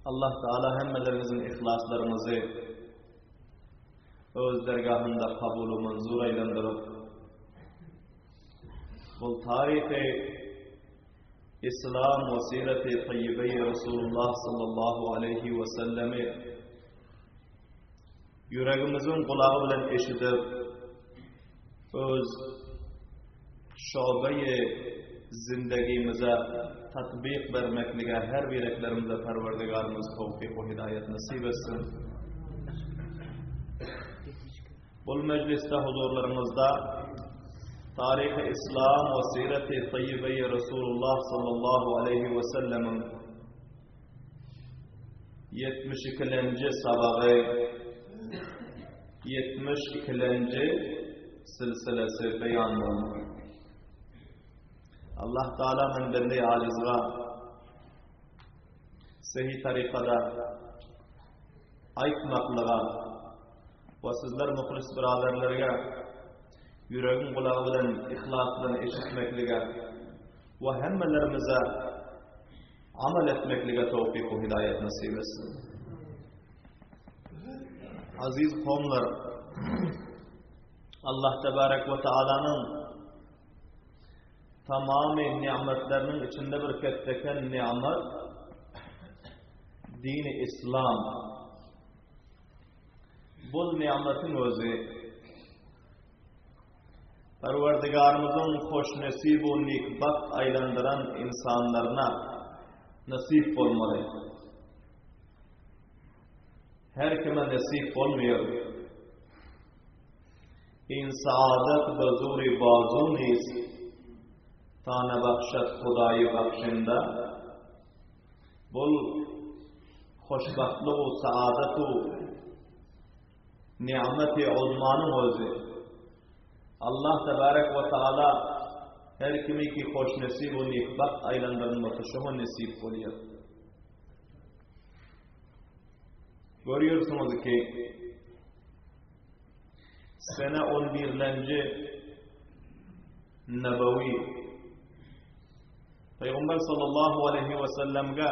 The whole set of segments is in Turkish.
Allah Teala hemmelerimizin ihlaslarımızı öz dergahında kabulü manzur eylendirip bu tarihi İslam ve siret-i tayyibe-i Resulullah sallallahu aleyhi ve sellemi yüreğimizin kulağı bilen eşitip öz şobe-i zindagimize tatbik vermeklige her bireklerimize Perverdigarımız tevfik ve hidayet nasip etsin. Bu mecliste huzurlarımızda tarih-i İslam ve siret-i tayyibe-i Resulullah sallallahu aleyhi ve sellem'in 72. sabağı 72. silsilesi beyan olunur. Allah Teala'nın bende acizga sahih tarikada aytmaklığa ve sizler muhlis biraderlerge yüreğin kulağı bilen ihlaslarını eşitmeklige ve hemmelerimize amel etmeklige tevfik ve hidayet nasip etsin. Aziz kavmler, Allah Tebarek ve Teala'nın tamamı nimetlerinin içinde bir ketteken nimet din-i İslam. Bu nimetin özü Perverdigarımızın hoş nasip ve nikbat aylandıran insanlarına nasip olmalı. Her kime nasip olmuyor. İn saadet bezuri bazu nis tane bakşat Hudayı bakşında bul hoşbahtlığı saadetu nimeti uzmanın özü. Allah Tebarek ve Teala her kimi ki hoş nasip ve nikbat aylandırılması şohu nasip oluyor. Görüyorsunuz ki sene 11. Nebevi Peygamber sallallahu aleyhi ve sellem'e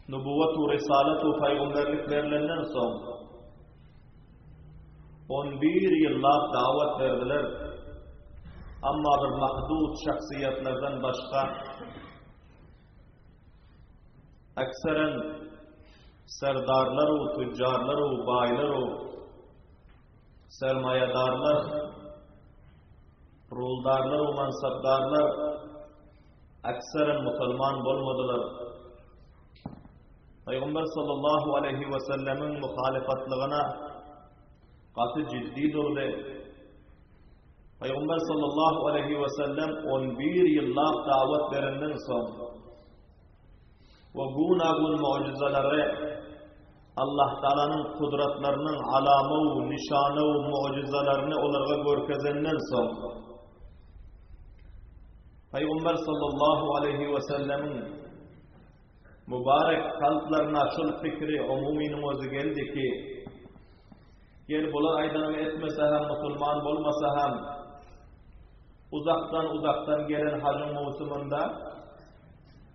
nübüvvet ve risalet ve peygamberlik verilenden sonra 11 yıllar davet verdiler. Ama bir mahdud şahsiyetlerden başka ekseren serdarlar, tüccarlar, baylar, sermayedarlar, ruldarlar, mansapdarlar ekseren Müslüman olmadılar. Peygamber sallallahu aleyhi ve sellemin muhalifatlığına katı ciddi durdu. Peygamber sallallahu aleyhi ve sellem 11 yıllar davet verinden sonra ve gunagun mucizeleri Allah Teala'nın kudretlerinin alamı, nişanı, mucizelerini onlara görkezenden sonra Peygamber sallallahu aleyhi ve sellemin mübarek kalplerine şul fikri umuminin özü geldi ki gel bular aydanı etmese hem Müslüman olmasa hem uzaktan gelen hacın mevsiminde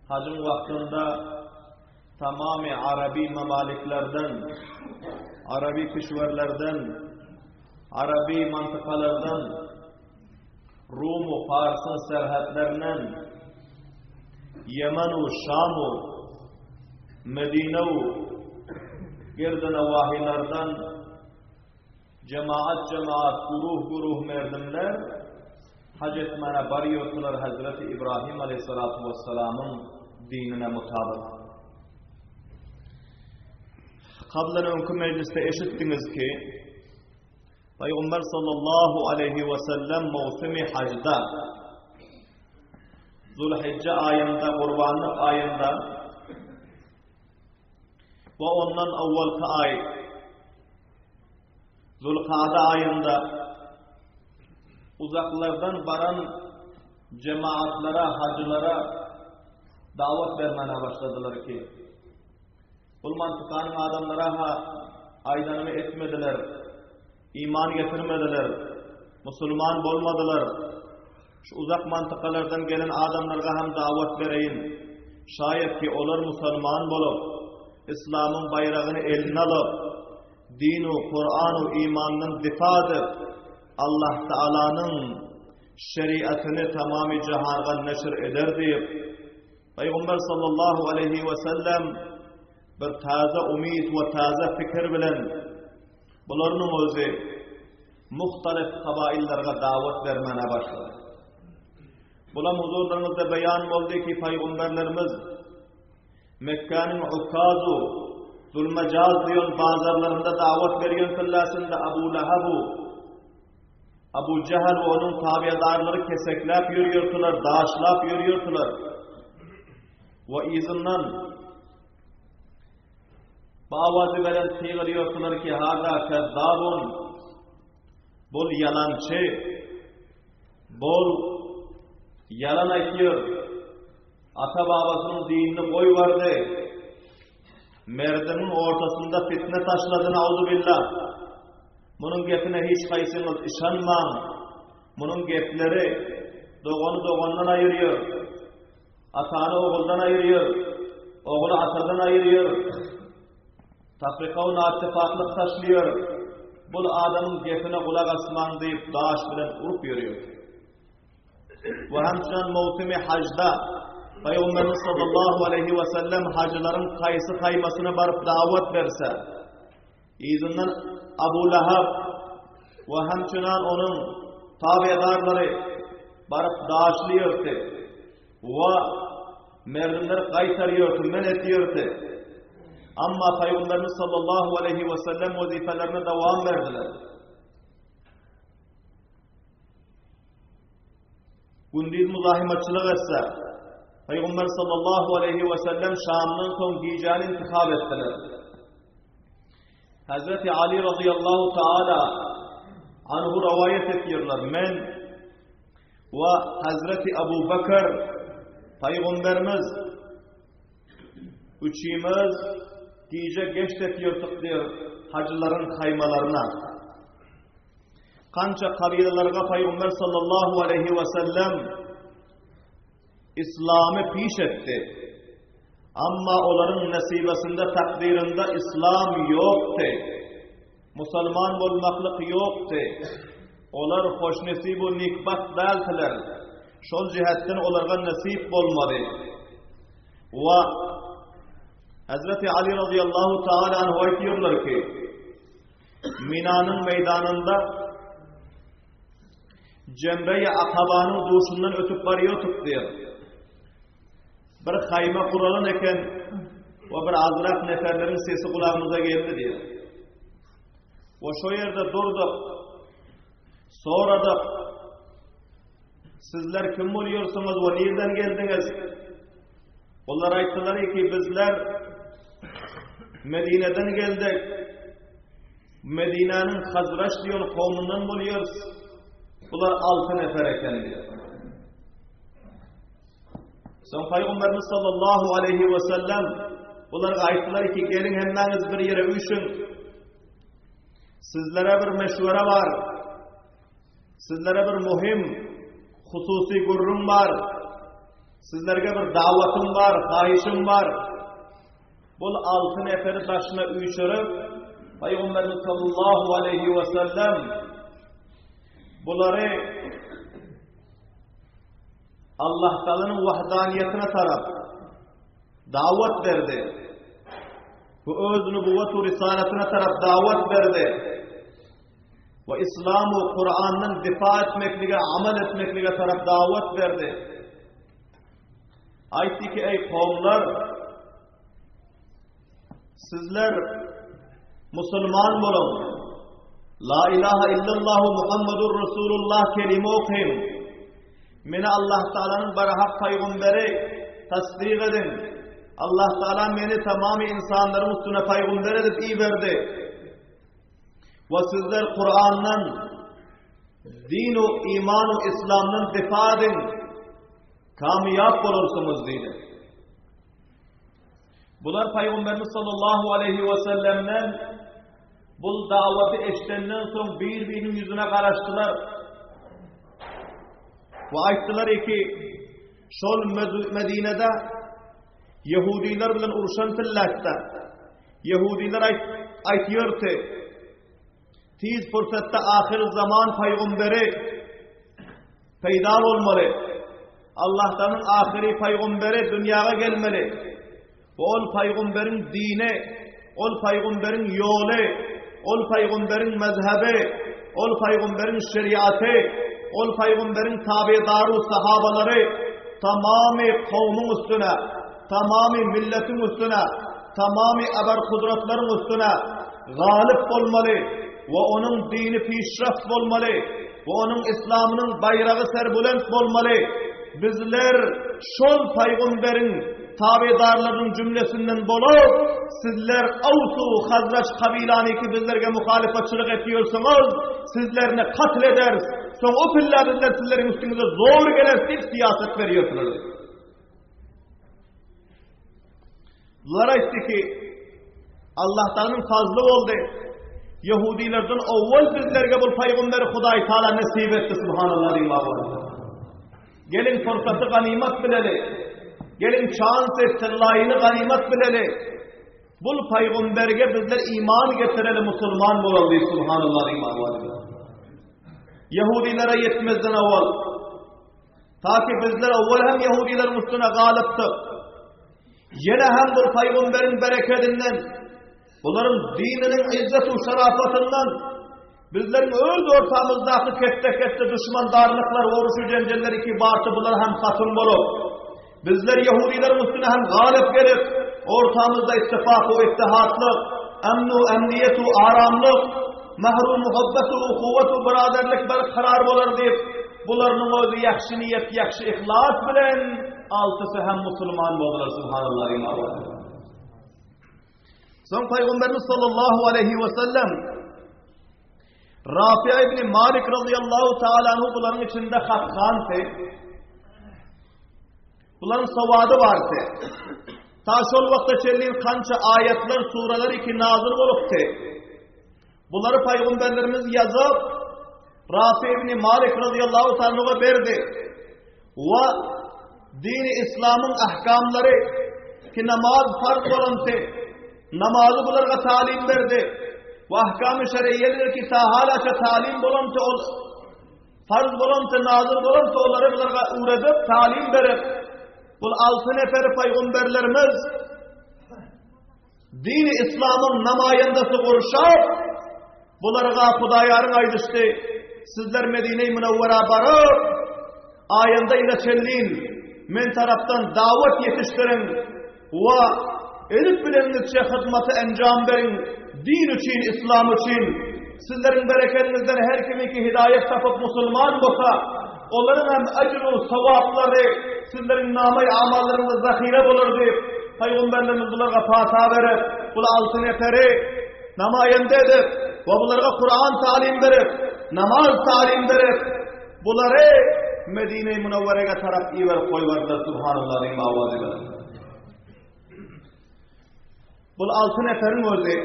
hacın vaktinde tamamı Arabi memaliklerden, Arabi kişverlerden, Arabi mantıkalardan, Rum-u Fars'ın serhatlerinden, Yemen-u Şam-u, Medine-u Girdine vahilerden cemaat guruh merdimler hac etmene bariyotular Hazreti İbrahim aleyhissalatu vesselam'ın dinine mutabık. Kablen önkü mecliste eşittiniz ki Peygamber sallallahu aleyhi ve sellem mevsimi hacda Zulhicce ayında, kurbanlık ayında ve ondan evvelki ay Zulkada ayında uzaklardan varan cemaatlara, hacılara davet vermeye başladılar ki bu mantıkanın adamlara aydanını etmediler, iman getirmediler, Müslüman olmadılar. Şu uzak mantıkalardan gelen adamlara hem davet vereyim. şayet ki olar musulman bolup, İslam'ın bayrağını eline alıp, dinu, Kur'an-ı imanın difadır, Allah Teala'nın şeriatını tamamı cihana neşr eder deyip, Peygamber sallallahu aleyhi ve sellem bir taze umid ve taze fikir bilen bularının özü muhtelif kabaillerine davet vermene başladı. Bulam huzurlarınızda beyan oldu ki Peygamberlerimiz Mekke'nin Ukkazu, Zulmecaz diyon bazarlarında davet veriyen kıllasında Abu Lahab'u, Abu Cehel ve onun tabiadarları keseklap yürüyordular, dağışlap yürüyordular. Ve izinden bağvazı veren tığırıyordular ki hâdâ kezzâbun, bol yalancı, bol yalan aytıyor. Ata babasının dinini koy vardı. Merdenin ortasında fitne taşladı nauzubillah. Bunun gepine hiç kaysınız işanmam. Bunun gepleri doğanı doğandan ayırıyor. Atanı oğuldan ayırıyor. Oğlu atadan ayırıyor. Tafrika-u attifaklık taşlıyor. Bu adamın gepine kulak asman deyip dağış bilen urup yürüyor. Ve hemçinin mevsimi hacda Peygamberimiz sallallahu aleyhi ve sellem hacıların kayısı kaymasına barıp davet verse, izinden Abu Lahab ve hemçinin onun tabiadarları barıp dağışlıyordu ve merdinleri kaytarıyordu, men ediyordu. Ama Peygamberimiz sallallahu aleyhi ve sellem vazifelerine devam verdiler. Gündüz muzahimatçılık etse, Peygamber sallallahu aleyhi ve sellem Şam'dan son giyeceğini intikab ettiler. Hazreti Ali radıyallahu teala anhu rivayet ediyorlar. Men ve Hazreti Ebu Bekir Peygamberimiz üçümüz giyece geç etiyorduk diyor hacıların kaymalarına. Kança kabilelerine Peygamber sallallahu aleyhi ve sellem İslam'ı piş etti. Ama onların nasibesinde, takdirinde İslam yoktu. Müslüman olmaklık yoktu. Onlar hoş nasibu nikbat deltiler. Şol cihetten onlara nasip olmadı. Ve Hazreti Ali radıyallahu teala anhu diyorlar ki, Mina'nın meydanında Cemre-i Akaba'nın duşundan ötüp varıyorduk diyor. Bir hayma kuralın eken ve bir azrak neferlerin sesi kulağımıza geldi diyor. Ve şu yerde durduk. Sonra da sizler kim oluyorsunuz ve nereden geldiniz? Onlar ayttılar ki bizler Medine'den geldik. Medine'nin Hazraç diyor kavminden oluyoruz. Bunlar 6 nefer eken diyor. Son Peygamberimiz sallallahu aleyhi ve sellem bunlara ayttılar ki gelin hemmeniz bir yere üşün. Sizlere bir meşvere var. Sizlere bir muhim, hususi gurrum var. Sizlerge bir davatım var, kayışım var. Bu 6 neferi taşına üşürüp Peygamberimiz sallallahu aleyhi ve sellem bunları Allah Teala'nın vahdaniyetine taraf davet verdi. Bu öz nübüvvet-u risaletine taraf davet verdi. Ve İslam'ı Kur'an'ın difa etmekliğe, amel etmekliğe taraf davet verdi. Aytti ki ey kavimler, sizler Müslüman olun. La ilahe illallah Muhammedur Resulullah kelime okuyun. Mene Allah Teala'nın barahak peygamberi tasdik edin. Allah Teala beni tamamı insanların üstüne peygamber edip iyi verdi. Ve sizler Kur'an'dan, din-u, iman-u, İslam'dan difa edin. Kamiyap olursunuz dedi. Bunlar Peygamberimiz sallallahu aleyhi ve sellem'den bu daveti eşitenden sonra birbirinin yüzüne karıştılar. Ve ayttılar ki şol Medine'de Yahudiler bilen uruşan tillakta. Yahudiler aytıyor ki, tiz fırsatta ahir zaman paygamberi peyda olmalı. Allah'tanın ahiri paygamberi dünyaya gelmeli. Ve ol paygamberin dini, ol paygamberin yolu, ol paygamberin mezhebi, ol paygamberin şeriatı, ol paygamberin tabidarı sahabaları tamamı kavmin üstüne, tamamı milletin üstüne, tamamı eber kudretlerin üstüne galip olmalı ve onun dini pişraft olmalı ve onun İslam'ının bayrağı serbülent olmalı. Bizler şol paygamberin tabidarlarının cümlesinden bolup sizler Avsu Hazraç kabilaniki bizlerge muhalefetçilik ediyorsunuz, sizlerini katleder, son o pilla bizler sizlerin üstünüze zor gelen siyaset veriyorsunuz. Bunlara itti ki Allah'tanın fazlı oldu. Yahudilerden evvel bizlerge bu paygamberi Hudayi Teala nasip etti subhanallah diyeyim. Gelin fırsatı ganimet bileli. Gelin şans ettirlayını ganimet bileli. Bu peygamberge bizler iman getirelim, Müslüman olalım subhanallah diyeyim. Yahudilere yetmezden evvel. Ta ki bizler evvel hem Yahudilerin üstüne galiptik. Yine hem bu peygamberin bereketinden, bunların dininin izzet-u şarafatından, bizlerin öz ortamızdaki kette düşmandarlıklar, oruçu cenceller iki bartı bunlar hem katın bulup, bizler Yahudilerin üstüne hem galip gelip, ortamızda ittifak ve ittihatlık, emnu, emniyetu, aramlık, mehru, muhabbetu, kuvvetu, biraderlik karar bulur deyip, bunların özü yakşı niyet, yakşı ihlas bilen, altısı hem Müslüman olurlar subhanallah. Son Peygamberimiz sallallahu aleyhi ve sellem Rafi ibn Malik radıyallahu ta'ala anhu bunların içinde hatkanti. Bunların savadı vardı. Ta şol vakta çelliğin kança ayetler, sureler iki nazır oluptu. Bunları Peygamberlerimiz yazıp Rafi ibn Malik radıyallahu ta'ala anhu'a verdi. Ve dini İslam'ın ahkamları ki namaz farz olantı, namazı bunlara talim verdi. Ve ahkam-ı şer'iyeler ki ta halaça talim bolantı, farz bolantı, nazır bolantı onları bunlara uğradıp talim verip, bu altı nefer peygamberlerimiz dini İslam'ın namayendesi kurşap, bunlara Hudayar'ın aydıştı. Sizler Medine-i Münevvera barıp, ayında ile çelliğin, men taraftan davet yetiştirin ve elif bilenlikçe hizmeti encam verin, din için, İslam için. Sizlerin bereketinizden her kiminki hidayet tapıp Müslüman olsa, onların hem ecru, sevapları, sizlerin namay amallarında zahire bulur deyip, Peygamberlerimiz bunlara fata verip, bu altı neferi namayende edip, ve bunlara Kur'an talim verip, namaz talim verip, bunları Medine-i Münevvere'ye taraf iyi verip koyvarlar subhanallah diyeyim avazıyla. Bu altı neferin özü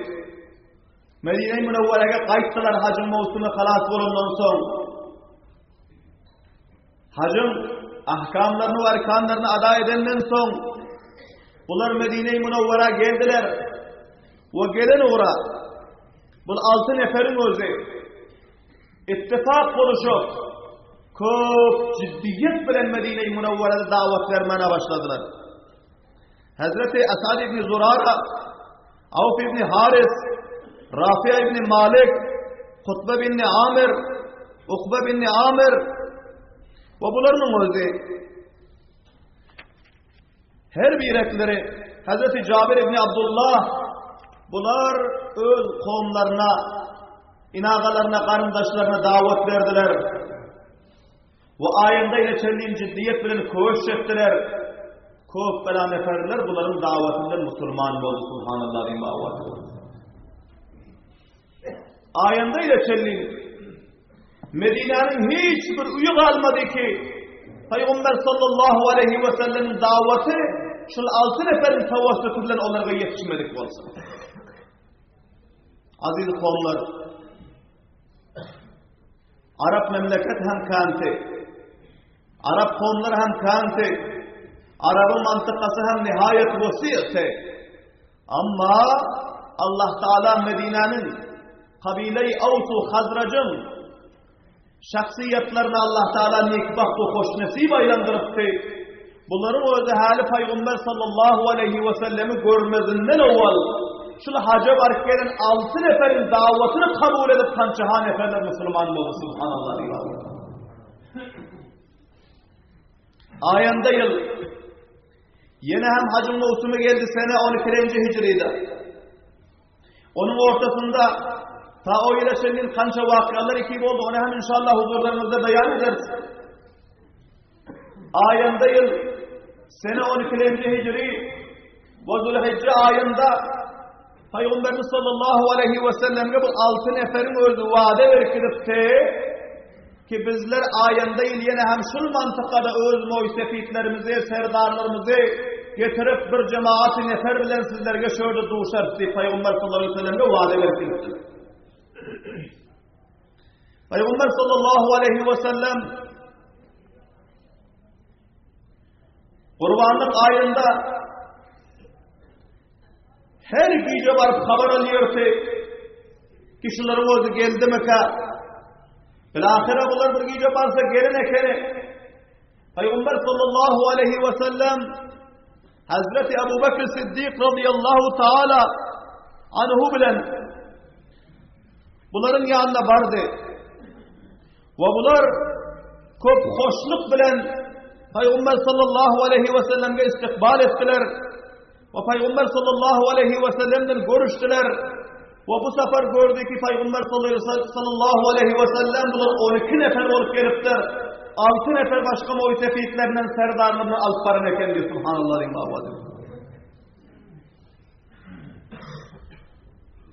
Medine-i Münevvere'ye kayıttılar hacım mevsimi halas olundan son. Hacım ahkamlarını ve erkanlarını ada edenden son bunlar Medine-i Münevvere'ye geldiler ve gelen uğra bu altı neferin özü ittifak buluşup çok ciddiyet bilen Medine-i Münevvere'de davet vermeye başladılar. Hazreti Asad ibn Zurara, Avf ibn Haris, Rafi ibn Malik, Kutbe ibn Amir, Ukbe ibn Amir ve bunların özü her birekleri Hazreti Cabir ibn Abdullah bunlar öz kavimlerine, inagalarına, karındaşlarına davet verdiler. Ve ayında ile çelliğin ciddiyet bilen koğuş ettiler. Koğuş bela neferler bunların davetinden Müslüman oldu subhanallah diyeyim avazı. Ayında ile çelliğin Medine'nin hiçbir uyu kalmadı ki Peygamber sallallahu aleyhi ve sellem'in daveti şu altı neferin tavassutuyla onlara yetişmedik olsun. Aziz kavimler, Arap memleket hem kanti, Arap kavimler hem kanti, Arabı mantıkası hem nihayet vasiyeti. Ama Allah Teala Medine'nin kabile-i Avsu Hazrac'ın şahsiyetlerini Allah Teala nikbahtu hoş nesib aylandırıptı. Bunların özü hali Peygamber sallallahu aleyhi ve sellemi görmezinden evvel şunu hacı varıp gelen 6 neferin davetini kabul edip kançaha neferler Müslüman oldu. Subhanallah. Ayında yıl yine hem hacın mevsimi geldi sene 12. Hicri'de. Onun ortasında ta o ile senin kança vakıalar iki oldu. Onu hem inşallah huzurlarınızda beyan ederiz. Ayında yıl sene 12. Hicri ve Zulhicce ayında Peygamberimiz sallallahu aleyhi ve sellem'e bu 6 neferin özü vade verkidipti ki bizler ayında yıl yine hem şu mantıkada öz muysefitlerimizi, serdarlarımızı getirip bir cemaat-i nefer bilen sizlerge şöyle duşar diye Peygamber sallallahu aleyhi ve sellem'e vade verkidipti. Peygamber sallallahu aleyhi ve sellem Kurbanlık ayında her gece varıp haber alıyordu ki şunların özü geldi mi ki bilahire bunlar bir gece varsa gelin ekeni Peygamber sallallahu aleyhi ve sellem Hazreti Ebu Bekir Siddiq radıyallahu teala anhu bilen bunların yanına vardı ve bunlar çok hoşluk bilen Peygamber sallallahu aleyhi ve sellem'e istikbal ettiler ve Peygamber sallallahu aleyhi ve sellem'den görüştüler ve bu sefer gördü ki Peygamber sallallahu aleyhi ve sellem bunlar 12 nefer olup gelipler 6 nefer başka muhtefiyetlerden serdarlarının altlarına kendi subhanallah imavadı.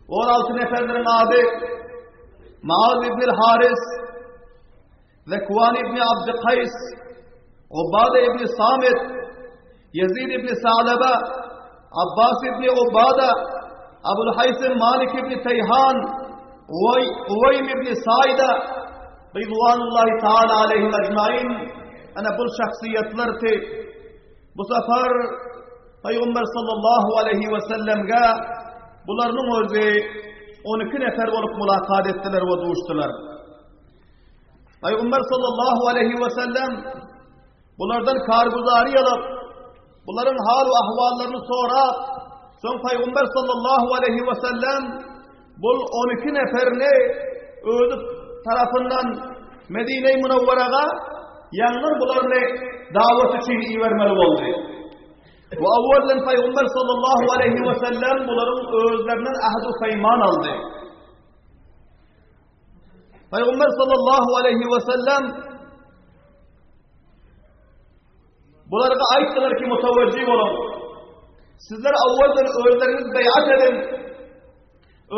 16 neferlerin adı Maaz İbn-i Haris, Zekvan İbn-i Abdükays, Ubade İbn-i Samit, Yezid İbn-i Sa'laba, Abbas İbn-i Ubada, Abulhaysim Malik İbn-i Teyhan, Uveym İbn-i Saida, Ridvanullahi Teala aleyhim ecmain, ana bu şahsiyetlerdi. Bu sefer Peygamber sallallahu aleyhi ve sellem'e bunların özü 12 nefer olup mülakat ettiler ve duştular. Peygamber sallallahu aleyhi ve sellem bunlardan karguzari alıp, bunların hal ve ahvallarını sorap, son Peygamber sallallahu aleyhi ve sellem bu 12 neferini özü tarafından Medine-i Münevvere'ye yanlar bunlarını davet için iyi vermeli oldu. Ve evvelen Peygamber sallallahu aleyhi ve sellem bunların özlerinden ahd-ı feyman aldı. Peygamber sallallahu aleyhi ve sellem bunlara ayettiler ki mutavvecih olun. Sizler evvelden özleriniz beyat edin.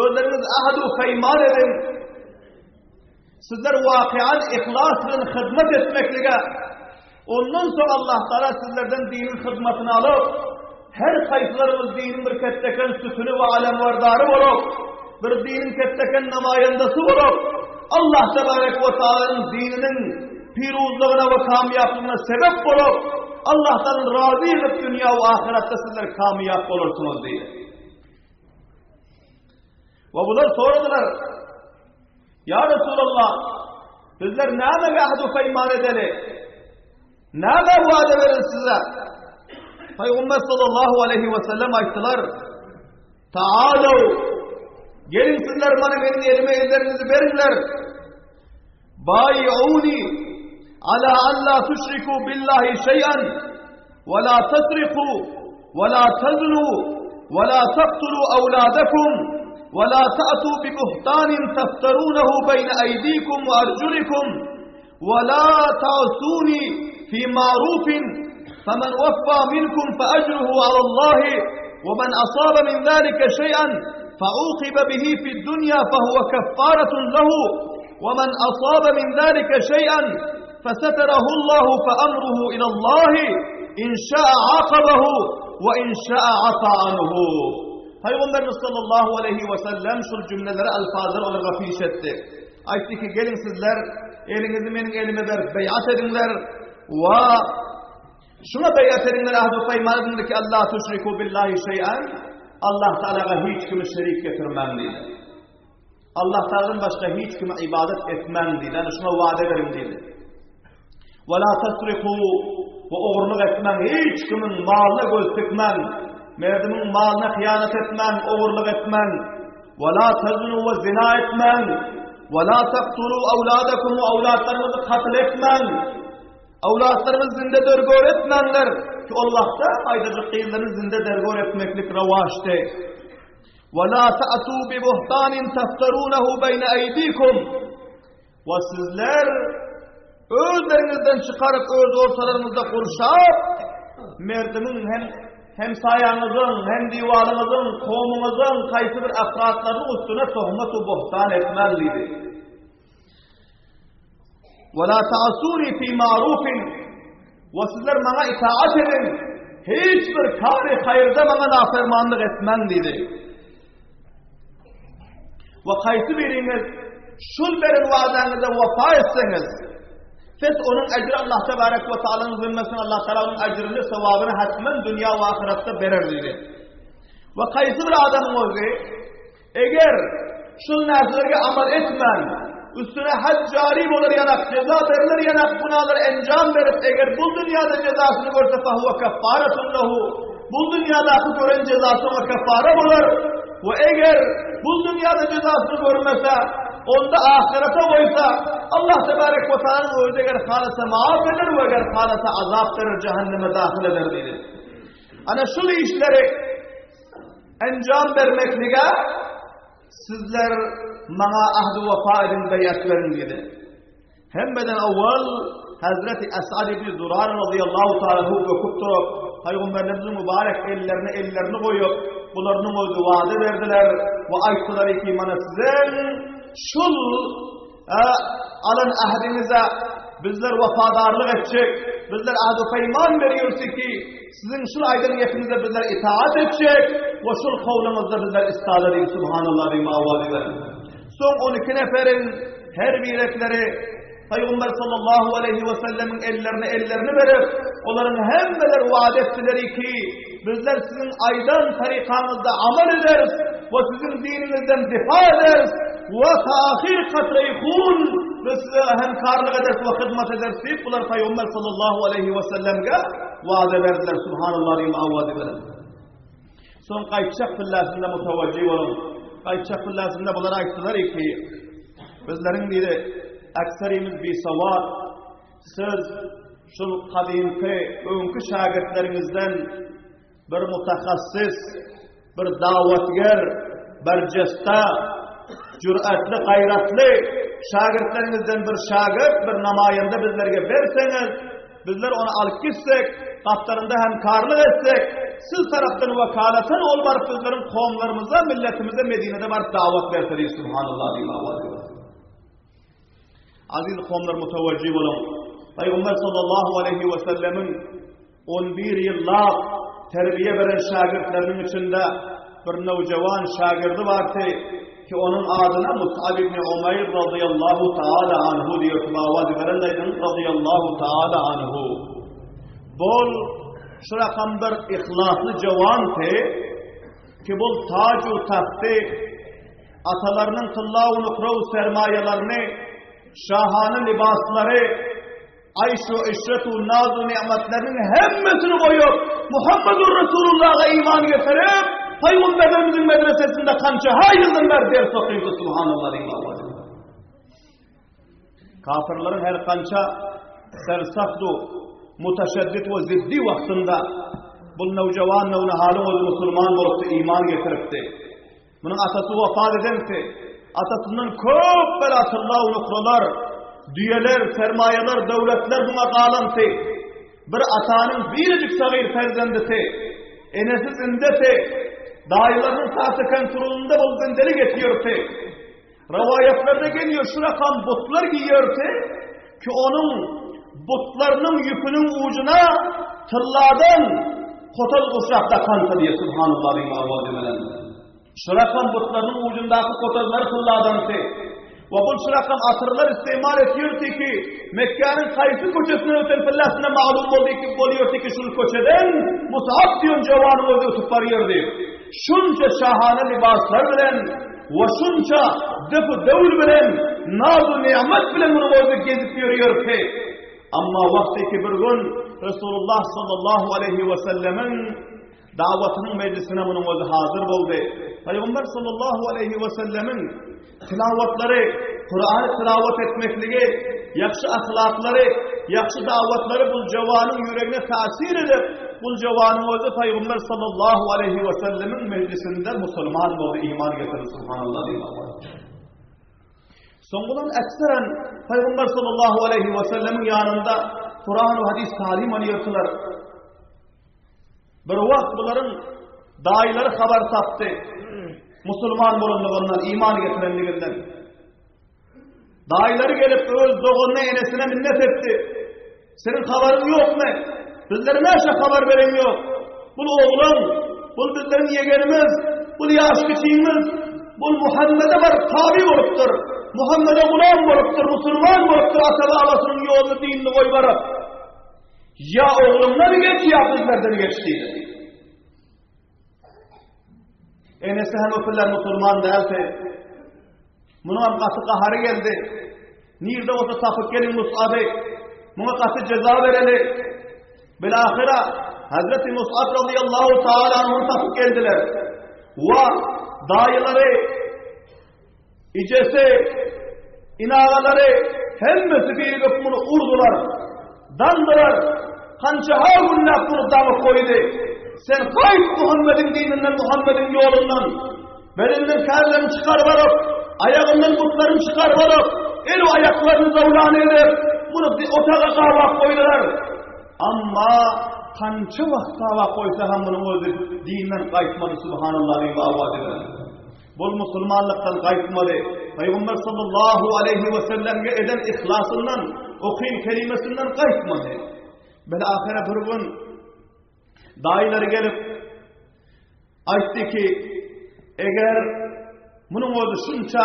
Özleriniz ahd-ı feyman edin. Sizler vakian ihlasla hizmet etmekle ondan sonra Allah Teala sizlerden dinin hizmetini alıp her kayıtlarımız dinin bir ketteken sütünü ve alemvardarı olup bir dinin ketteken namayandası olup Allah Tebarek ve Teala'nın dininin piruzluğuna ve kamiyablığına sebep olup Allah'tan razı edip dünya ve ahirette sizler kamiyap olursunuz diye. Ve bunlar sordular. Ya Resulallah, bizler nâme ahd-ı feyman edeli? Nâme vaade verin size? Peygamber sallallahu aleyhi ve sellem ayettiler. Ta'alav, gelin sizler bana benim elime ellerinizi verinler. Bâyi'ûni ala an la tüşrikû billahi şey'an ve la tesrikû ve la tezlû ve la taktulû evlâdekum ولا تأتوا ببهتان تفترونه بين أيديكم وأرجلكم ولا تعصوني في معروف فمن وفى منكم فأجره على الله ومن أصاب من ذلك شيئا فعوقب به في الدنيا فهو كفارة له ومن أصاب من ذلك شيئا فستره الله فأمره إلى الله إن شاء عاقبه وإن شاء عفى عنه. Peygamberimiz sallallahu aleyhi ve sellem şu cümleleri alfazları ona gafiş etti. Aytti ki gelin sizler elinizi benim elime ver, beyat edinler ve Şuna beyat edinler ahd-ı peymanındır ki Allah tüşriku billahi şey'en, Allah Teala'ya hiç kimi şerik getirmem deydi. Allah Teala'dan başka hiç kimi ibadet etmem deydi. Yani şuna vaade verin deydi. Ve la tasriku, ve oğurluk etmem, hiç kimin malına göz tıkmam, merdimin malına hıyanet etmem, oğurluk etmem. Ve la tezunu ve zina etmem. Ve la taktulu evladakum, ve evlatlarınızı katil etmem. Evlatlarımız zinde dergor etmenler ki Allah'ta aydacık kıyılların zinde dergor etmeklik revaçte. وَلَا تَأْتُوا بِبُهْتَانٍ تَفْتَرُونَهُ بَيْنَ اَيْد۪يكُمْ Ve sizler özlerinizden çıkarıp öz ortalarınızda kurşap, merdimin hem sayanızın, hem divanınızın, kovumunuzun, kaysı bir efratlarının üstüne tohmet-u buhtan etmeliydi. وَلَا تَعَسُونِ فِي مَعْرُوفٍ Ve sizler bana itaat edin, hiçbir kâr-ı hayırda bana nafermanlık etmeliydi. Ve kaysı biriniz, şul verin vaadenize vefa etseniz, siz onun ecri Allah Tebarek ve Teala'nın zimmesin, Allah Teala'nın ecrini, sevabını hatmen dünya ve ahirette verir dedi. Ve kaysı bir adamın oldu, eğer şul neslerge amal etmen, üstüne had cari olur yanak, ceza verilir yanak, bunalar encam verip, eğer bu dünyada cezasını görse fahuve keffaretun lehu, bu dünyadaki gören cezası ve keffare olur. Ve eğer bu dünyada cezasını görmese, onda ahirete koysa, Allah Tebarek ve Teala'nın özü eğer halasa maaf eder ve eğer halasa azap verir, cehenneme dahil eder dedi. Ana şu işleri encam vermekliğe, sizler bana ahd-ı vefa edin, beyat verin dedi. Hemmeden evvel Hazreti Esad ibn Durar radıyallahu ta'ala okup durup, Peygamberimizin mübarek ellerini koyup, bunların o vaade verdiler ve ayttılar ki bana sizin şul alın ahdinize bizler vefadarlık edecek, bizler ahd-ı peyman veriyoruz ki sizin şul aydıniyetinize bizler itaat edecek ve şul kavlunuzda bizler istiade edin. Subhanallah ve ma'avadiler. Son 12 neferin her biretleri Peygamber sallallahu aleyhi ve sellemin ellerini verip onların hemmeler vaad ettileri ki bizler sizin aydan tarikanızda amel ederiz ve sizin dininizden difa ederiz ve tahir katre-i hun ve size hemkarlık ederiz ve hizmet ederiz deyip bunlar Peygamber sallallahu aleyhi ve sellem'e vaad verdiler. Subhanallah ve ma'avadiler. Son kayıtçak fillasında mutevacih olun. Kayıtçak fillasında bunlara ayttılar ki bizlerin dedi ekserimiz bir savat, siz şu kadimki, önkü şagirdlerinizden bir mutakassis, bir davetger, bir cesta, cüretli, gayretli şagirdlerinizden bir şagird, bir namayende bizlerge verseniz, bizler onu alıp gitsek, kaplarında hemkarlık etsek, siz taraftan vekaletin ol barıp bizlerin kavimlerimize, milletimize Medine'de barıp davet verseniz. Subhanallah diye. Aziz kavimler mutevacih olun. Peygamber sallallahu aleyhi ve sellemin 11 yıllık terbiye veren şagirdlerinin içinde bir nevcevan şagirdi vardı ki onun adına Mus'ab ibn Umayr radıyallahu ta'ala anhu diyor. Tuvavad verenlerden radıyallahu ta'ala anhu. Bol şu rakam bir ihlaslı cevantı ki bol tacu tahtı atalarının kıllahu nukrav sermayelerini şahane libasları, ayşu, işretu, nazu, nimetlerinin hemmesini koyup Muhammedur Resulullah'a iman getirip Peygamberimizin medresesinde kança hayırdır ders okuydu. Subhanallah. Kafirlerin her kança sersafdu, muteşeddit ve ziddi vaktinde bu nevcevan nevne halin o Müslüman olup iman getiripti. Bunun atası vefat edense atasından köp belatullah unukralar, düyeler, sermayeler, devletler buna bağlantı. Bir atanın biricik sagir ferzendisi, enesi zindesi, dayılarının tahtıken turulunda bu zindeli getiriyordu. Ravayetlerde geliyor şu rakam butlar giyiyordu ki onun butlarının yükünün ucuna tılladan kotal kuşakta kanta diye. Subhanallah ve ma'avadimeler. Şırakan butlarının ucundaki kotalları kılladansı ve bu şurakam asırlar istimal ediyordu ki Mekke'nin kayısı koçesine öten fillasına malum oluyordu ki şu koçeden Mus'ab diyon cevanı oldu tutup varıyordu. Şunca şahane libaslar bilen ve şunca dıfı devul bilen naz-ı nimet bilen bunu oldu gezip yürüyor ki ama vaktiki bir gün Resulullah sallallahu aleyhi ve sellemin davetinin meclisine bunun özü hazır oldu. Peygamber sallallahu aleyhi ve sellemin tilavatları, Kur'an'ı tilavat etmekliği, yakşı ahlakları, yakşı davetleri bu cevanın yüreğine tasir edip, bu cevanın özü Peygamber sallallahu aleyhi ve sellemin meclisinde Müslüman oldu, iman getirir. Subhanallah. Sonradan ekseren Peygamber sallallahu aleyhi ve sellemin yanında Kur'an ve hadis talim alıyorlar. Bir vakit bunların daileri haber taptı. Müslüman bulunduğundan, iman getirenliğinden. Daileri gelip öz doğunun enesine minnet etti. Senin haberin yok mu? Bizlerin her şey haber veren yok. Bu oğlum, bu bizlerin yegenimiz, bu yaş küçüğümüz, bu Muhammed'e var tabi oluptur. Muhammed'e gulam oluptur, Müslüman oluptur, asabı abasının yolunu, dinini koy varıp. Ya oğlumdan geç ya bizlerden geçtiydi. Enesi hem öpürler Müslüman derse, bunun katı kaharı geldi. Nirde olsa sapık gelin Mus'ab'ı, buna katı ceza vereli. Bilahira Hazreti Mus'ab radıyallahu ta'ala anh'ın sapık geldiler. Ve dayıları, icesi, inağaları, hemmesi bir bunu urdular, dandılar. Kança her günler bunu damı koydu. Sen kayıp Muhammed'in dininden, Muhammed'in yolundan. Belinden kârlerini çıkar varıp, ayağından butlarını çıkar varıp, el ayaklarını zavlan eder. Bunu bir otağa kahva koydular. Ama kança vakit kahva koysa hem bunun özü dininden kayıtmadı. Subhanallah ve avadiler. Bu Müslümanlıktan kayıtmadı. Peygamber sallallahu aleyhi ve sellem'e eden ihlasından, okuyun kelimesinden kayıtmadı. Böyle ahire bir gün dayıları gelip aytti ki eğer bunun özü şunca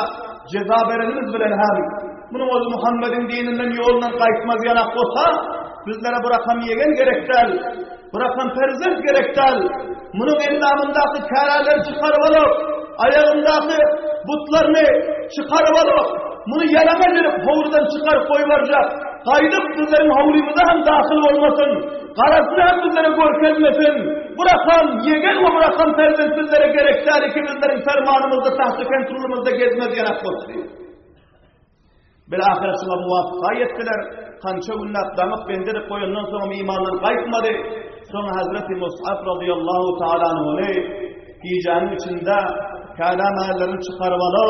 ceza verenimiz bilen hem bunun özü Muhammed'in dininden yolundan kayıtmaz yanak olsa bizlere bırakan yegen gerektel, bırakan perzent gerektel, bunun endamındaki kâraları çıkarıvalıp, ayağındaki butlarını çıkarıvalıp, bunu yalama edip havurdan çıkarıp koyuvaracak. Kaydıp bizlerin havlimize hem dahil olmasın. Karasını hem bizlere görkezmesin. Bırakan, yegen ve bırakan perzensizlere gerekler ki bizlerin fermanımızda, tahtı kontrolümüzde gezmez yanak olsun. Bilahire şuna muvafıka ettiler. Kança günler damıp bendirip koyundan sonra imandan kayıtmadı. Sonra Hazreti Mus'ab radıyallahu ta'ala anh'ı giyeceğinin içinde kâlâmâlerini çıkarmalı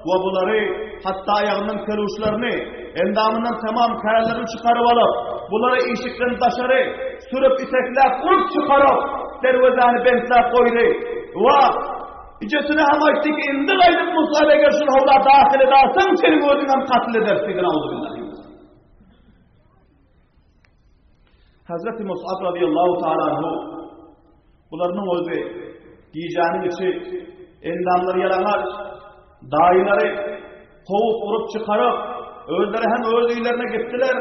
ve bunları hatta ayağının keluşlarını endamından tamam kârlerini çıkarmalı. Bunları işikten taşarı sürüp itekler kurup çıkarıp dervezani bentler koydu. Ve İcesine hem açtı ki indi gayret Musa'ya görüşün havla dahil edersen senin gözünden katil edersin. Hazreti Mus'ab radıyallahu ta'ala anhu bunların özü giyeceğinin içi endamları yalamaç dayıları kovup vurup çıkarıp özleri hem öz üylerine gittiler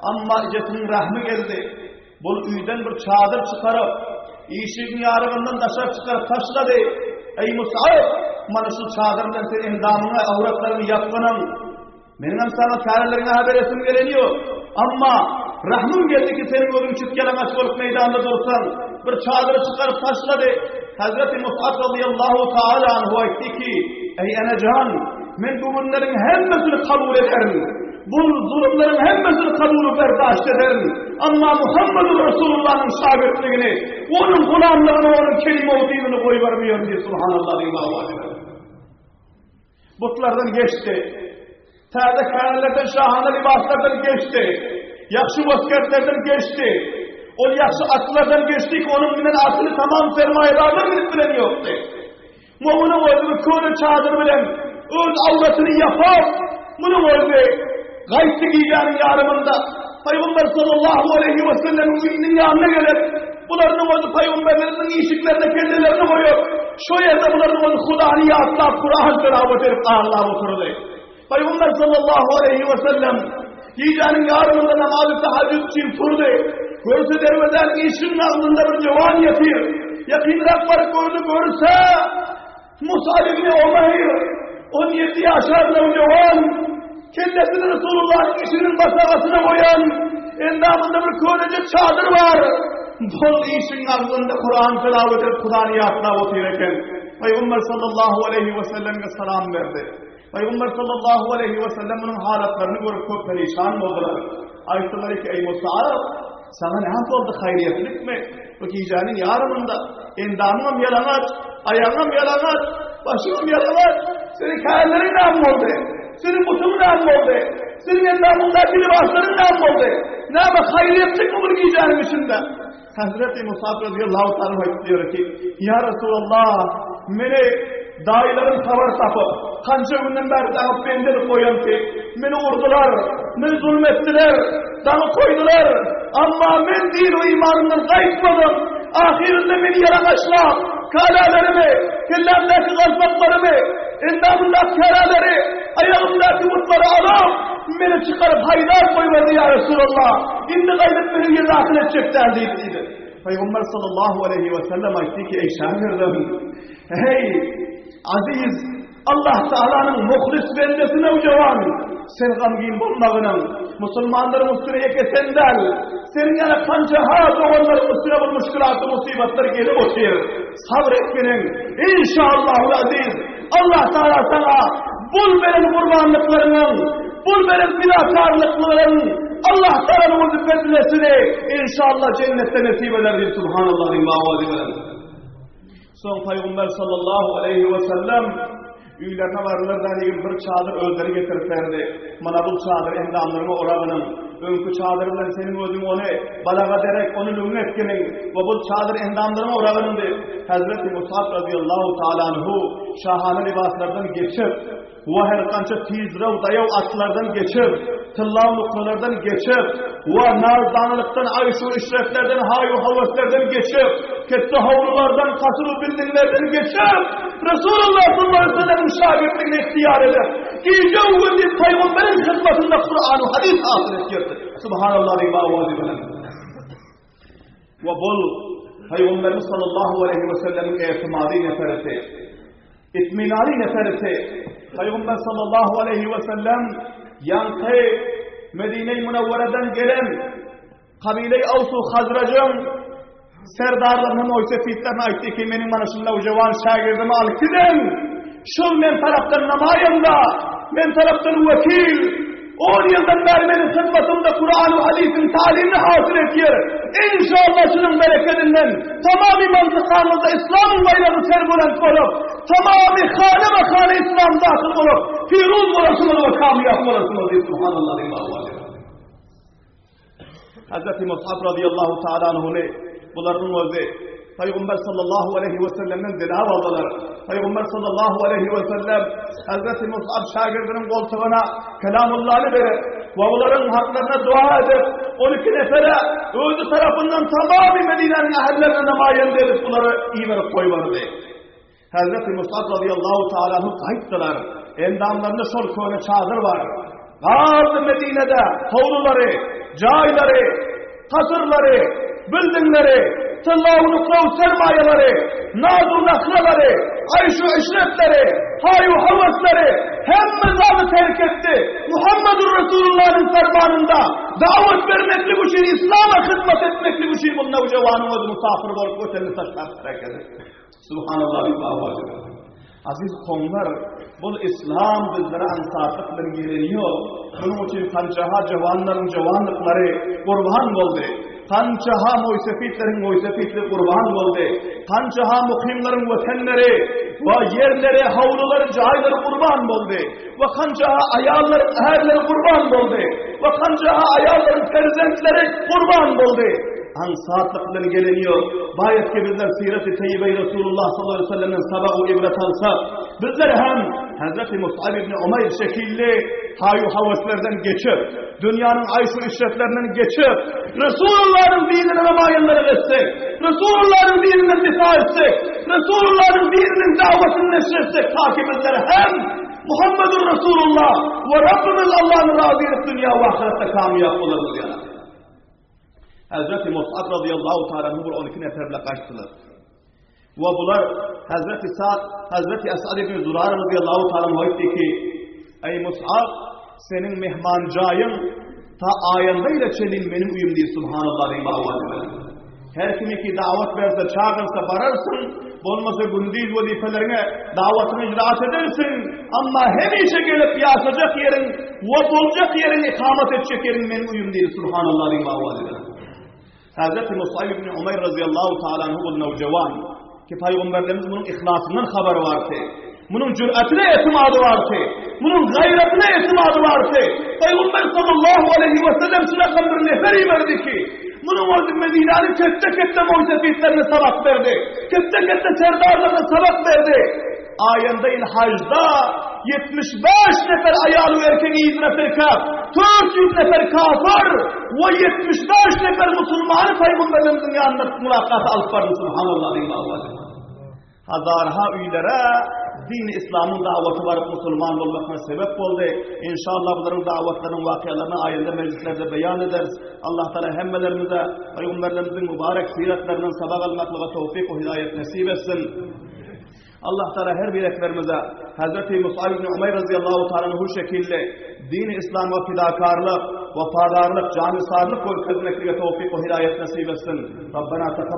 ama icesinin rahmi geldi. Bu üyden bir çadır çıkarıp işin yarığından dışarı çıkarıp taşladı. Ey Mus'ab, bana şu çadırdan senin endamına, avratlarını yapmanın, benim sana kârlerine haber esim geleniyor. Ama rahmim geldi ki senin ölüm çıtkelemeç olup meydanda dursan, bir çadırı çıkarıp taşladı. Hazreti Mus'ab radıyallahu ta'ala anhu etti ki, ey enecan, ben bu bunların hemmesini kabul ederim. Bu zulümlerin hemmesini kabulü berdaşt ederim. Ama Muhammed Resulullah'ın şagirdliğini, onun gulamlarını, onun kelime o dinini koyuvermiyor diye subhanallah diye butlardan geçti. Tâde kânelerden, şahane libaslardan geçti. Yakşı vaskerlerden geçti. O yakşı atlardan geçti ki onun binen aslı tamam sermayedarlar bilen yoktu. Mu'min'in özünü kûrü çadır bilen, öz avratını yapar, bunun özü gaysi giyeceğinin yarımında Peygamber sallallahu aleyhi ve sellem'in ünlünün yanına gelip bunların özü Peygamberlerin işiklerine kendilerini koyup şu yerde bunların özü Hudaniye atlar Kur'an tilavet edip ağırlar oturdu. Peygamber sallallahu aleyhi ve sellem gecenin yarımında namazı teheccüd için turdu. Görse derveden işin ağzında bir cevan yatıyor. Yakınrak var gördü görse Mus'ab ibn Umayr 17 yaşlarında bir cevan kendisini Resulullah'ın işinin basarasına koyan endamında bir köylece çadır var. Bol işin ağzında Kur'an tilavet edip Kur'an'ı yapına otururken Peygamber sallallahu aleyhi ve sellem'e selam verdi. Peygamber sallallahu aleyhi ve sellem'in halatlarını görüp çok perişan oldular. Ayetler ki ey Mus'ab sana ne oldu, hayriyetlik mi? Bu gecenin yarımında endamım yalamaç, ayağım yalamaç, başım yalamaç. Senin kayarların ne oldu? Senin butunun ne oldu? Senin endamındaki libasların ne oldu? Ne yapı hayriyetlik mi bu gecenin içinde? Hazreti Mus'ab radıyallahu ta'ala diyor ki ya Resulallah beni dayıların tavar tapıp kanca günden beri dağıp bendini koyan ki beni vurdular, beni zulmettiler, dağıp koydular ama ben değil o imanımdan kayıtmadım. Ahirinde beni yarakaşlar, kalalarımı, kellemdeki kalpaklarımı, endamındaki karaları, ayağımdaki mutları alıp beni çıkarıp haydar koymadı ya Resulallah. İndi gayret beni yerine akıl edecekler dedi. Peygamber sallallahu aleyhi ve sellem aytti ki ey şahirdim, hey aziz Allah Teala'nın muhlis bendesine ucavan, sen gamgin bulmağının, Müslümanların üstüne yekesendel, senin yana kancaha doğanların üstüne bu müşkülatı, musibetler gelip otur. Sabretmenin, inşallah aziz, Allah Teala sana bul veren kurbanlıklarının, bul veren fidakarlıklarının, Allah Teala'nın bedlesini inşallah cennette nasip eder. Subhanallah'ın mağazibeden. Son Peygamber sallallahu aleyhi ve sellem üylerine varırlardan bir çadır özleri getiriplerdi. Bana bu çadır endamlarına orağının, önkü çadırlar senin özün onu balaga derek, onu lümme etkenin ve bu çadır endamlarına orağınındı. Hazreti Mus'ab radıyallahu ta'ala anhu şahane libaslardan geçip, ve her kança tizrev dayav atlardan geçip, tıllav noktalardan geçip, ve nazdanlıktan, ayşu işreflerden, hayu havaslardan geçip, kette havlulardan, kasır-ı bildinlerden geçip, Resulullah sallallahu aleyhi ve sellem'in şagirdliğini ihtiyar eder. Gece o gün bir Peygamberin hizmetinde Kur'an-ı hadis hasıl ettirdi. Subhanallah ve avazı. Ve bol Peygamberimiz sallallahu aleyhi ve sellem'in etimadi neferesi, itminali neferesi, Peygamber sallallahu aleyhi ve sellem yankı Medine-i Münevvere'den gelen kabile-i Avsu Hazrac'ın serdarlarının o sefitlerine aitti ki benim manasımda o cevan şagirdimi alıp gidin. Şul men taraftan namayanda, men taraftan vekil, 10 yıldan beri benim hizmetimde Kur'an ve hadisin talimini hasıl ediyor. İnşallah şunun bereketinden tamamı mantıkamızda İslam'ın bayrağı serbülent olup, tamamı hane ve hane İslam dahil olup, firuz olasınız ve kamiyat olasınız diye Subhanallah ve Allah'a. Hazreti Mus'ab radıyallahu ta'ala anhu'ne bunların özü Peygamber sallallahu aleyhi ve sellem'den dilav aldılar. Peygamber sallallahu aleyhi ve sellem Hazreti Mus'ab şagirdinin koltuğuna kelamullah'ını verir ve onların haklarına dua edip 12 nefere özü tarafından tamamı Medine'nin ahillerine namayen edip bunları iyi verip koyvardı. Hazreti Mus'ab radıyallahu ta'ala'nı kayıttılar. Endamlarında şol köyüne çadır var. Bazı Medine'de havluları, cayları, kasırları, bildingleri, tıllavlıklı sermayeleri, nazul akraları, ayşu işretleri, hayu havasları hemmezanı terk etti. Muhammedur Resulullah'ın fermanında davet vermekli bu şey, İslam'a hizmet etmekli bu şey, bununla ucavanı oldu, musafir olup ötelini taşlar hareket etti. Subhanallah ve Allah'a. Aziz konular, bu İslam bizlere ansatlıklar geliyor. Bunun için kançaha cevanların cevanlıkları kurban oldu. Kançaha muysefitlerin muysefitli kurban oldu. Kançaha muhimlerin vatenleri ve yerleri, havluları, cahilleri kurban oldu. Ve kançaha ayarların eherleri kurban oldu. Ve kançaha ayarların perzentleri kurban oldu. Ansatlıklar geliniyor. Bayet ki bizler Siret-i Teyyibe-i Resulullah sallallahu aleyhi ve sellem'in sabahı ibret alsa, bizler hem Hazreti Mus'ab ibn Umayr şekilli hayu havaslardan geçip, dünyanın ayşu işretlerinden geçip, Resulullah'ın dinine namayenleri etsek, Resulullah'ın dininden difa etsek, Resulullah'ın dininin davetini neşretsek, ta ki bizler hem Muhammedur Resulullah ve Rabbimiz Allah'ın razı edip dünya ve ahirette kamiyap oluruz ya. Hazreti Mus'ab radıyallahu ta'ala bu 12 neferle kaçtılar. Ve bunlar Hazreti Sa'd, Hazreti Esad ibn Zurara radıyallahu ta'ala muhayydi ki ey Mus'ab senin mehmancayın ta ayandayla çelin benim uyum değil subhanallah ve avazı. Her kimi ki davet verse çağırsa bararsın, olmasa gündüz vazifelerine davetini icraat edersin. Ama hemişe gelip yasacak yerin ve bulacak yerin ikamet edecek yerin benim uyum değil subhanallah ve avazı. Hazreti Mus'ab ibn Umayr radıyallahu ta'ala anhu nevcevan ki Peygamberlerimiz bunun ihlasından haber vardı. Bunun cüretine etimadı vardı. Bunun gayretine etimadı vardı. Peygamber sallallahu aleyhi ve sellem sırasında bir neferi verdi ki bunun vazı Medine'nin kette mucizatlarına sabak verdi. Kette serdarlarına sabak verdi. Ayında-i Hac'da 75 nefer ayalı erkeği izretirken 400 nefer kafir ve 75 nefer Müslümanı Peygamberimizin yanında mülakat alıp vardı subhanallah ve avazı. Hazarha üylere din-i İslam'ın daveti varıp Müslüman olmakına sebep oldu. İnşallah bunların davetlerinin vakıalarını ayında meclislerde beyan ederiz. Allah Teala hemmelerimize Peygamberlerimizin mübarek siretlerinin sabah almakla tevfik ve hidayet nasip etsin. Allah Teala her bir eklerimize Hazreti Mus'ab ibn Umayr radıyallahu ta'ala bu şekilde din-i İslam'a fidakarlık, vefadarlık, canisaarlık ve hizmetine tevfik ve hidayet nasip etsin. Rabbena